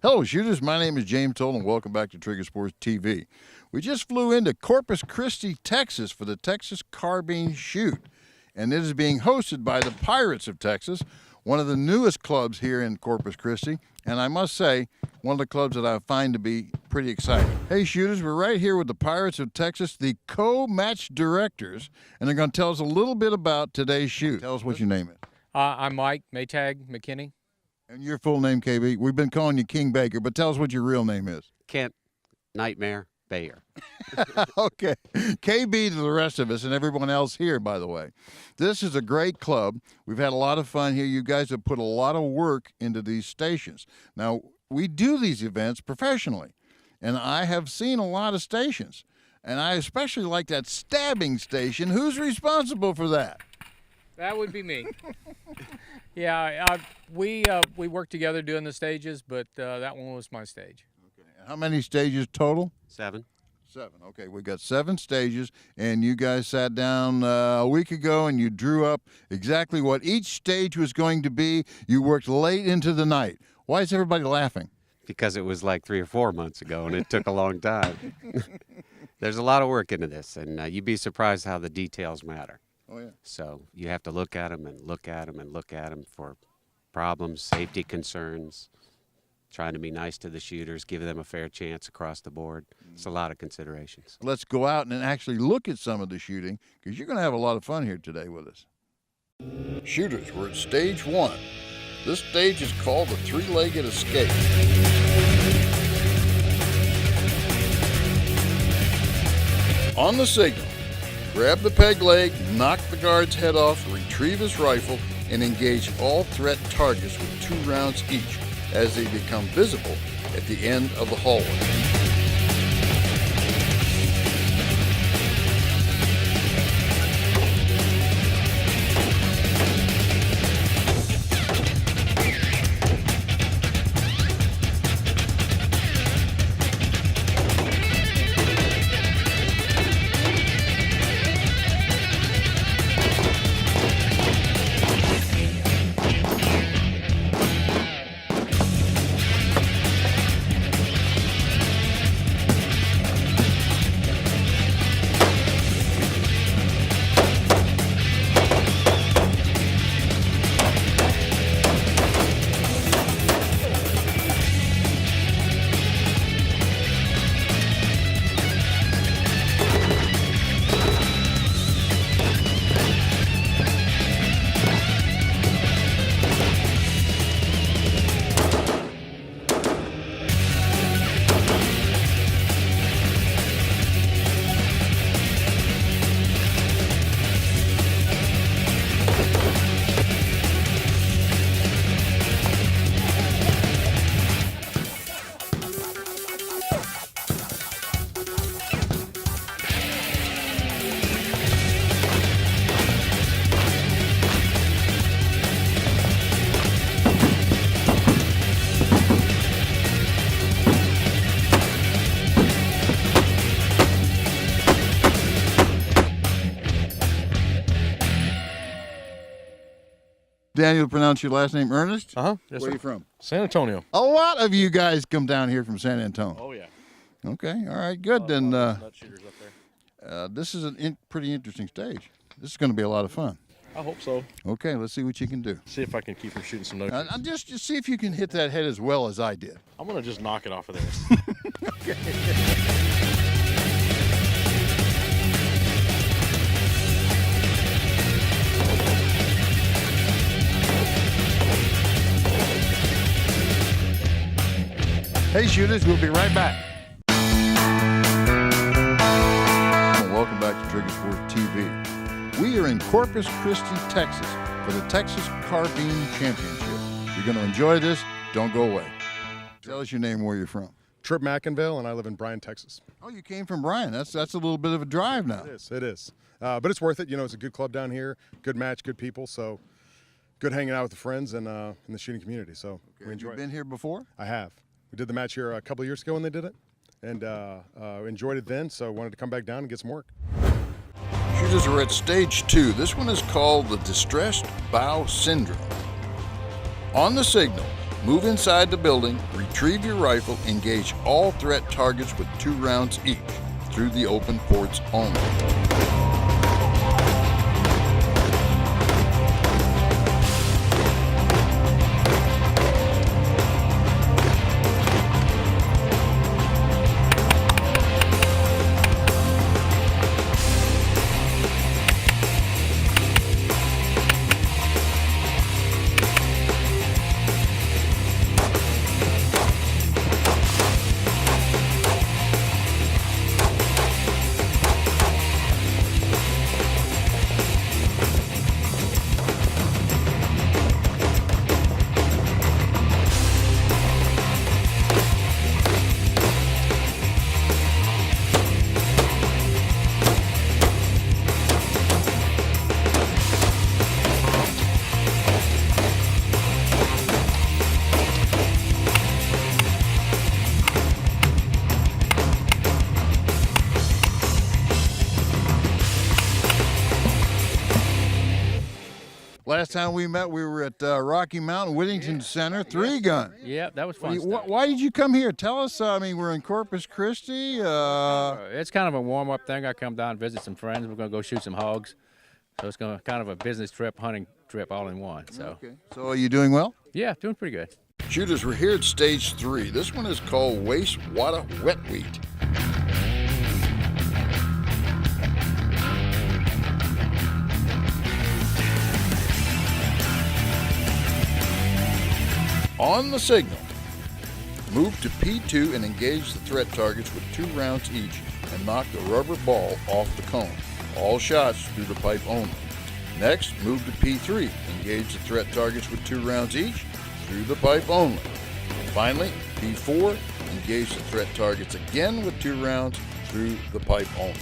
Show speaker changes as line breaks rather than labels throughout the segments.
Hello, shooters. My name is James Towle, and welcome back to Trigger Sports TV. We just flew into Corpus Christi, Texas for the Texas Carbine Shoot, and it is being hosted by the Pirates of Texas, one of the newest clubs here in Corpus Christi, and I must say, one of the clubs that I find to be pretty exciting. Hey, shooters, we're right here with the Pirates of Texas, the co-match directors, and they're going to tell us a little bit about today's shoot. Tell us what your name is.
I'm Mike Maytag McKinney.
And your full name, KB? We've been calling you King Baker, but tell us what your real name is.
Kent Nightmare Bayer.
Okay. KB to the rest of us and everyone else here, by the way. This is a great club. We've had a lot of fun here. You guys have put a lot of work into these stations. Now, we do these events professionally, and I have seen a lot of stations, and I especially like that stabbing station. Who's responsible for that?
That would be me. Yeah, we worked together doing the stages, but that one was my stage.
Okay. How many stages total?
7.
7. Okay, we got 7 stages, and you guys sat down a week ago, and you drew up exactly what each stage was going to be. You worked late into the night. Why is everybody laughing?
Because it was like 3 or 4 months ago, and it took a long time. There's a lot of work into this, and you'd be surprised how the details matter.
Oh, yeah.
So you have to look at them and look at them and look at them for problems, safety concerns, trying to be nice to the shooters, give them a fair chance across the board. It's a lot of considerations.
Let's go out and actually look at some of the shooting, because you're going to have a lot of fun here today with us. Shooters, we're at stage 1. This stage is called the three-legged escape. On the signal, grab the peg leg, knock the guard's head off, retrieve his rifle, and engage all threat targets with 2 rounds each as they become visible at the end of the hallway. Daniel, pronounce your last name Ernest?
Uh-huh. Yes,
Where are
sir.
you from?
San Antonio.
A lot of you guys come down here from San Antonio.
Oh, yeah.
Okay, all right, good. Then
Nut shooters up there.
this is a pretty interesting stage. This is going to be a lot of fun.
I hope so.
Okay, let's see what you can do.
See if I can keep from shooting some no-shooters.
Just see if you can hit that head as well as I did.
I'm going to just knock it off of there.
Okay. Hey, shooters, we'll be right back. Welcome back to Trigger Sports TV. We are in Corpus Christi, Texas for the Texas Carbine Championship. You're going to enjoy this. Don't go away. Tell us your name and where you're from.
Trip McInville, and I live in Bryan, Texas.
Oh, you came from Bryan. That's a little bit of a drive now.
It is. But it's worth it. You know, it's a good club down here, good match, good people. So good hanging out with the friends and in the shooting community. So we enjoy it.
Have you been here before?
I have. We did the match here a couple of years ago when they did it, and enjoyed it then. So wanted to come back down and get some work.
Shooters are at stage 2. This one is called the distressed bow syndrome. On the signal, Move inside the building, retrieve your rifle, engage all threat targets with 2 rounds each through the open ports only. Last time we met, we were at Rocky Mountain Whittington Center, 3-gun.
Yeah, that was fun.
Why did you come here? Tell us. I mean, we're in Corpus Christi.
It's kind of a warm-up thing. I come down and visit some friends. We're going to go shoot some hogs. So it's going to kind of a business trip, hunting trip all in one. So.
Okay. So are you doing well?
Yeah, doing pretty good.
Shooters, we're here at stage 3. This one is called wastewater wet wheat. On the signal, move to P2 and engage the threat targets with 2 rounds each and knock the rubber ball off the cone. All shots through the pipe only. Next, move to P3. Engage the threat targets with 2 rounds each through the pipe only. And finally, P4. Engage the threat targets again with 2 rounds through the pipe only.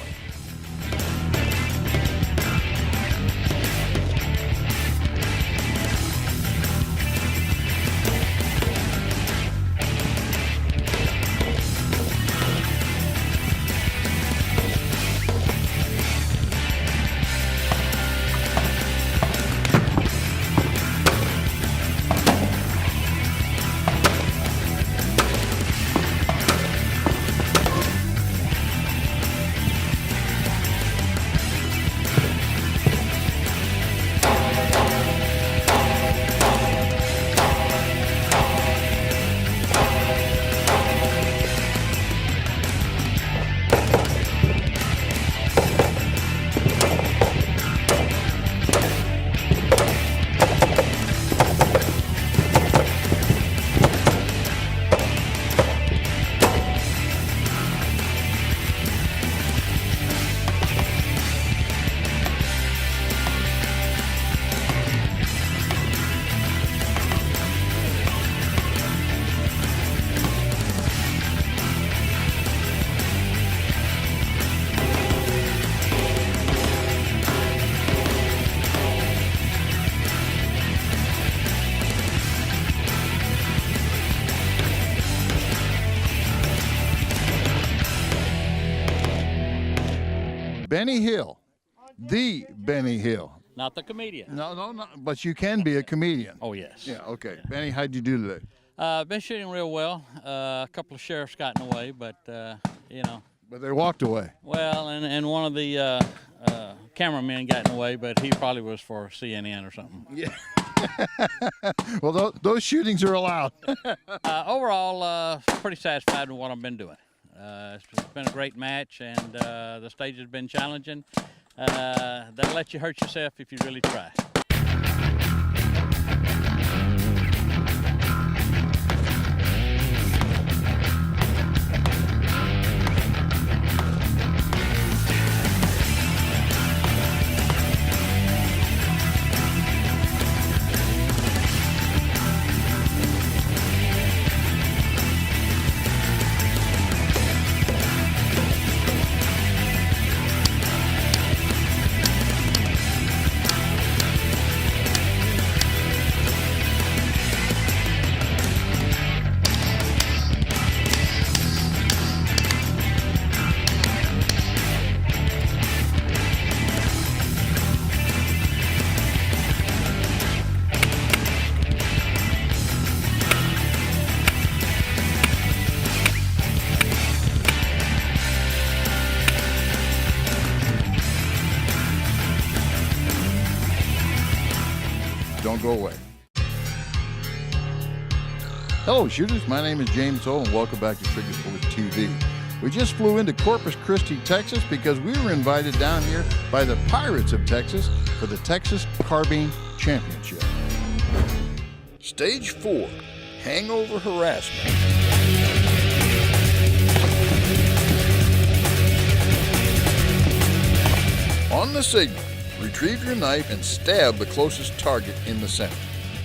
Benny Hill, the Benny Hill.
Not the comedian.
No, but you can be a comedian.
Oh, yes.
Yeah, okay. Benny, how'd you do today?
Been shooting real well. A couple of sheriffs got in the way, but, you know.
But they walked away.
Well, and one of the cameramen got in the way, but he probably was for CNN or something.
Yeah. Well, those shootings are allowed.
Overall, pretty satisfied with what I've been doing. It's been a great match, and the stage has been challenging. They'll let you hurt yourself if you really try.
Don't go away. Hello, shooters. My name is James Towle, and welcome back to Trigger Sports TV. We just flew into Corpus Christi, Texas, because we were invited down here by the Pirates of Texas for the Texas Carbine Championship. Stage 4, Hangover Harassment. On the signal, retrieve your knife and stab the closest target in the center.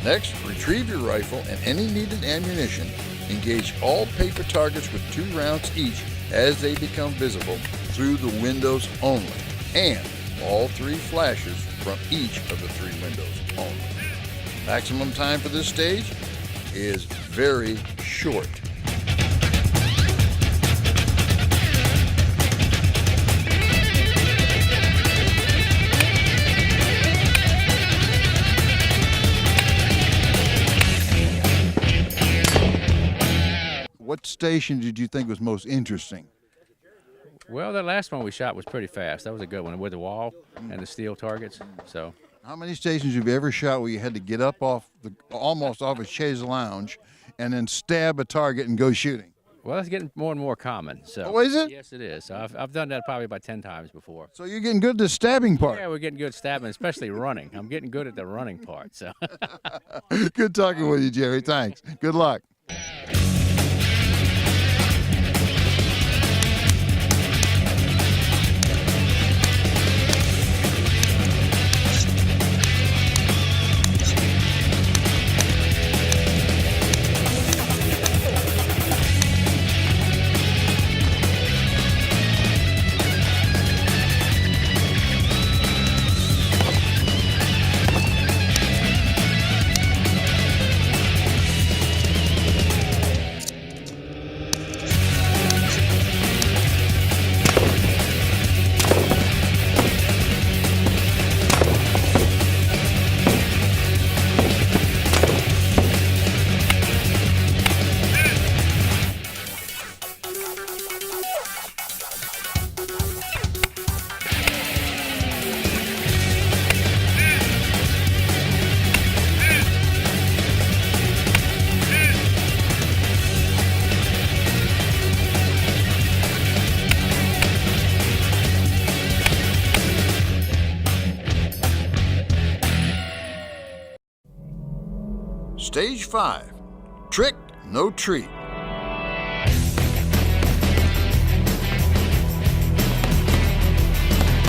Next, retrieve your rifle and any needed ammunition. Engage all paper targets with 2 rounds each as they become visible through the windows only, and all 3 flashes from each of the 3 windows only. Maximum time for this stage is very short. What station did you think was most interesting?
Well, the last one we shot was pretty fast. That was a good one with the wall and the steel targets. So,
how many stations have you ever shot where you had to get up almost off a chaise lounge and then stab a target and go shooting?
well, it's getting more and more common. So.
Oh, is it?
Yes, it is. So I've done that probably about 10 times before.
So you're getting good at the stabbing part.
Yeah, we're getting good at stabbing, especially running. I'm getting good at the running part. So.
Good talking with you, Jerry. Thanks. Good luck. Stage 5, Trick, No Treat.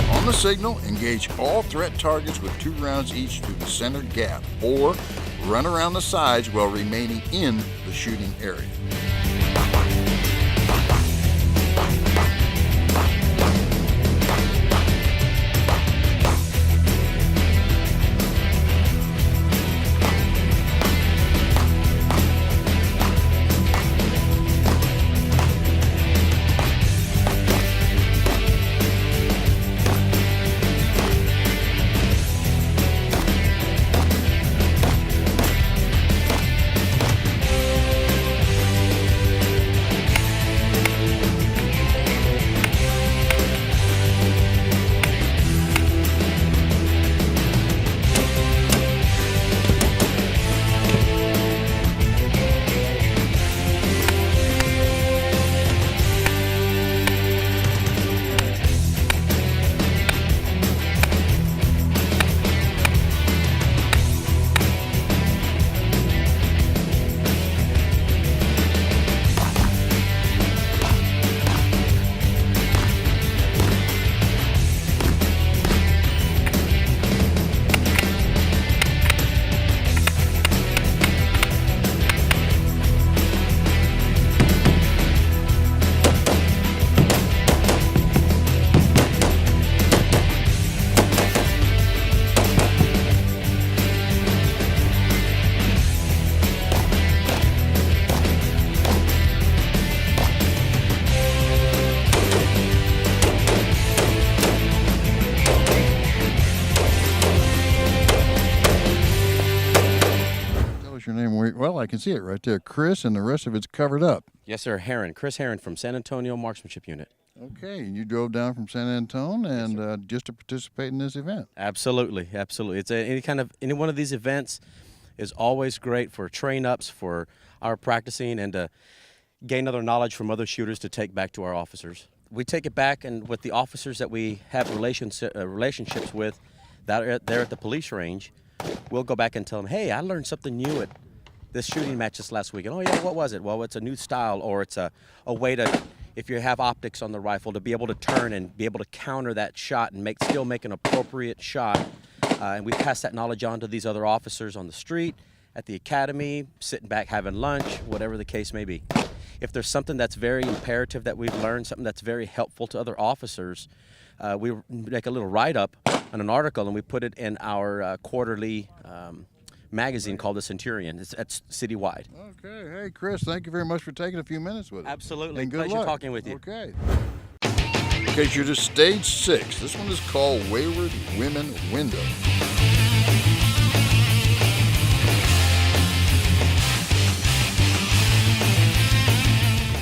On the signal, engage all threat targets with 2 rounds each through the center gap, or run around the sides while remaining in the shooting area. Your name? Well, I can see it right there, Chris, and the rest of it's covered up.
Yes, sir. Chris Heron from San Antonio Marksmanship Unit.
Okay, and you drove down from San Antone and just to participate in this event.
Absolutely, absolutely. It's any one of these events is always great for train-ups, for our practicing, and to gain other knowledge from other shooters to take back to our officers. We take it back, and with the officers that we have relationships with that are there at the police range, we'll go back and tell them, hey, I learned something new at this shooting match this last week. And, oh, yeah, what was it? Well, it's a new style, or it's a way to, if you have optics on the rifle, to be able to turn and be able to counter that shot and still make an appropriate shot. And we pass that knowledge on to these other officers on the street, at the academy, sitting back having lunch, whatever the case may be. If there's something that's very imperative that we've learned, something that's very helpful to other officers, we make a little write-up on an article, and we put it in our quarterly magazine called The Centurion. It's citywide.
Okay. Hey, Chris, thank you very much for taking a few minutes with us.
Absolutely.
And good
Pleasure
luck.
talking with you.
Okay. Okay, shooters, stage 6. This one is called Wayward Women Window.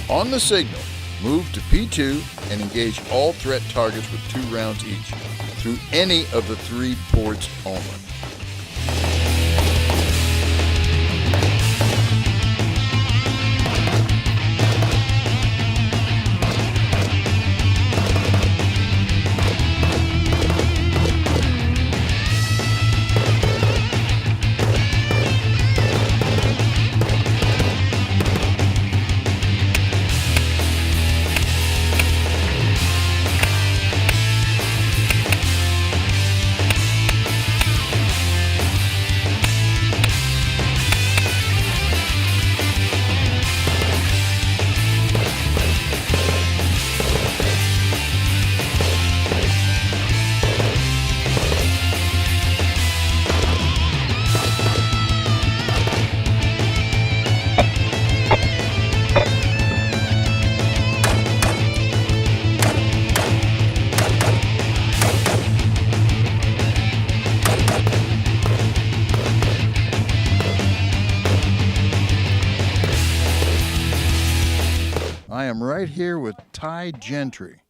On the signal, move to P2 and engage all threat targets with 2 rounds each through any of the 3 ports only. I am right here with Ty Gentry.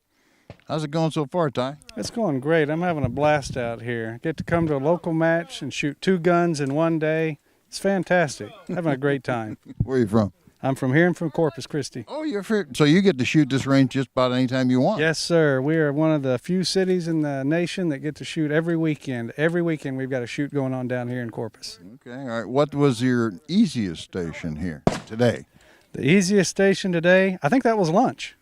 How's it going so far, Ty?
It's going great. I'm having a blast out here. Get to come to a local match and shoot 2 guns in one day. It's fantastic. Having a great time.
Where are you from?
I'm from here. I'm from Corpus Christi.
Oh, so you get to shoot this range just about any time you want?
Yes, sir. We are one of the few cities in the nation that get to shoot every weekend. Every weekend we've got a shoot going on down here in Corpus.
Okay, all right. What was your easiest station here today?
The easiest station today, I think that was lunch.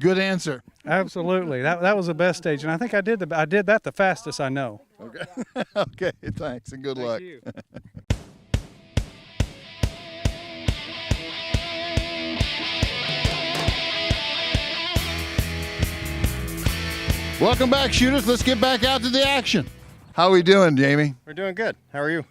Good answer.
Absolutely. That was the best stage, and I think I did that the fastest I know.
Okay. Okay, thanks and good luck.
You.
Welcome back, shooters. Let's get back out to the action. How are we doing, Jamie?
We're doing good. How are you?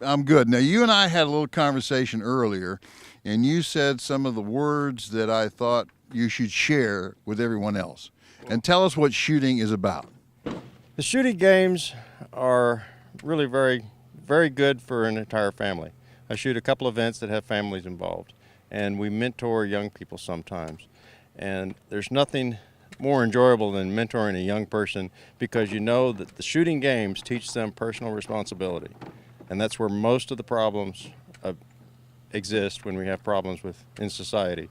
I'm good. Now, you and I had a little conversation earlier, and you said some of the words that I thought you should share with everyone else. And tell us what shooting is about.
The shooting games are really very, very good for an entire family. I shoot a couple events that have families involved, and we mentor young people sometimes. And there's nothing more enjoyable than mentoring a young person, because you know that the shooting games teach them personal responsibility. And that's where most of the problems exist when we have problems in society.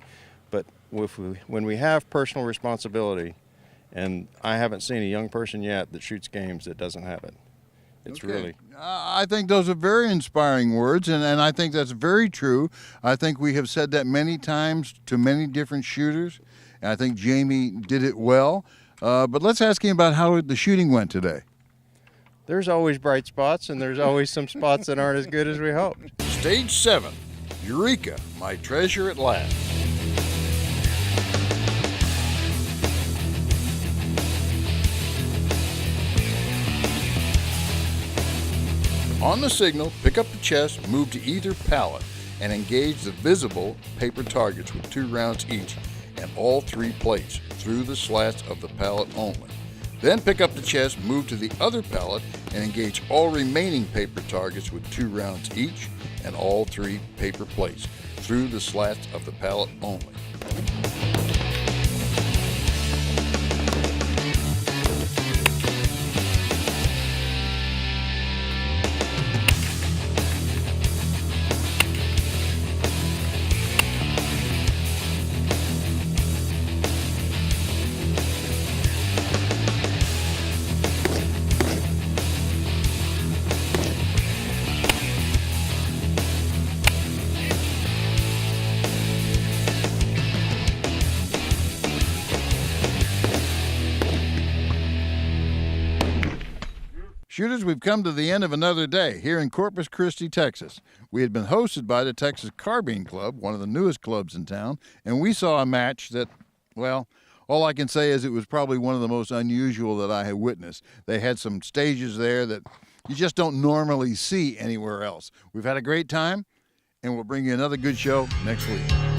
But when we have personal responsibility, and I haven't seen a young person yet that shoots games that doesn't have it. It's
Okay.
really...
I think those are very inspiring words, and I think that's very true. I think we have said that many times to many different shooters, and I think Jamie did it well. But let's ask him about how the shooting went today.
There's always bright spots, and there's always some spots that aren't as good as we hoped.
Stage 7, Eureka, my treasure at last. On the signal, pick up the chest, move to either pallet, and engage the visible paper targets with 2 rounds each and all 3 plates through the slats of the pallet only. Then pick up the chest, move to the other pallet, and engage all remaining paper targets with 2 rounds each and all 3 paper plates through the slats of the pallet only. Shooters, we've come to the end of another day here in Corpus Christi, Texas. We had been hosted by the Texas Carbine Club, one of the newest clubs in town, and we saw a match that, well, all I can say is it was probably one of the most unusual that I have witnessed. They had some stages there that you just don't normally see anywhere else. We've had a great time, and we'll bring you another good show next week.